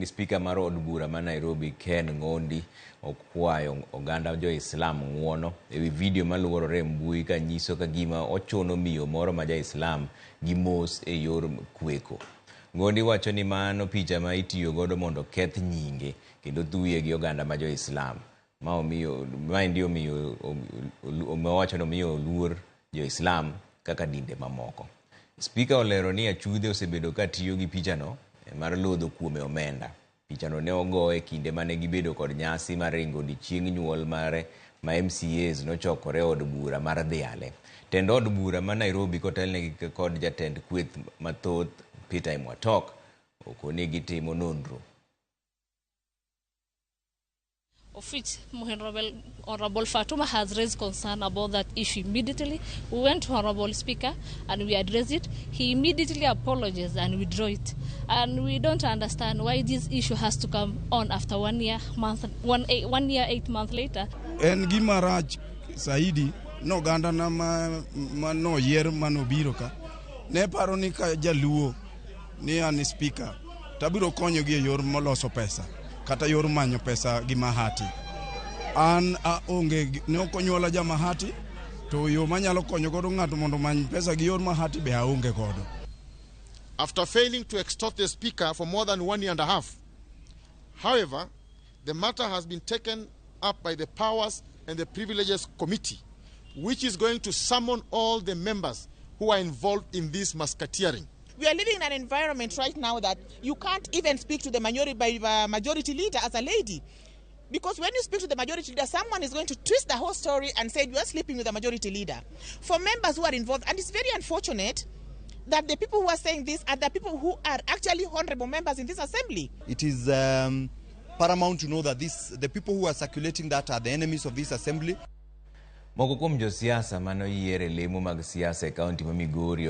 gi spika mar od bura ma Nairobi Ken Ngondi okwayo oganda jo Islam ng'uono ewi video maluorore e mbui ka nyiso ka gima ochuno miyo moro ma ja Islam gi mos e yor kweko. Ngondi wacho ni mano picha ma itiyo godo mondo keth nyinge kendo thuye gi oganda ma jo Islam. Ma ndio miyo omewacho no miyo luor jo Islam kaka dinde mamoko. Spika olero ni achudhe osebedo ka tiyo gi picha no mar lodho kuome omenda. Picha no ne ogo e kinde mane gibedo kod nyasi mar ringo di chieng' nyuol mare ma MCAs nochokore od bura mar Dhiale. Tend od bura ma Nairobi kotelne kod jatend kweth mathoth Peter Mwatok okoni gitimo nonro. Of which Honorable Fatuma has raised concern about that issue immediately. We went to Honorable Speaker and we addressed it. He immediately apologized and withdrew it. And we don't understand why this issue has to come on after 1 year, 8 months later. En gimarach saidi no ganda na no yer manobiro ka. Ne paro ni ka jaluo ni an speaker. Tabiro konyo gi yor moloso pesa. Kata yor manyo pesa gi mahati. An onge ne okonywola ja mahati to yo manyalo konyo godo ng'ato mondo many pesa gi yor mahati be aonge godo. After failing to extort the speaker for more than 1 year and a half. However, the matter has been taken up by the Powers and the Privileges Committee, which is going to summon all the members who are involved in this musketeering. We are living in an environment right now that you can't even speak to the majority leader as a lady. Because when you speak to the majority leader, someone is going to twist the whole story and say you are sleeping with the majority leader. For members who are involved, and it's very unfortunate that the people who are saying this are the people who are actually honorable members in this assembly. It is paramount to know that the people who are circulating that are the enemies of this assembly. Moko kuom josiasa mano yiere lemo mag siasa e kaunti ma Migori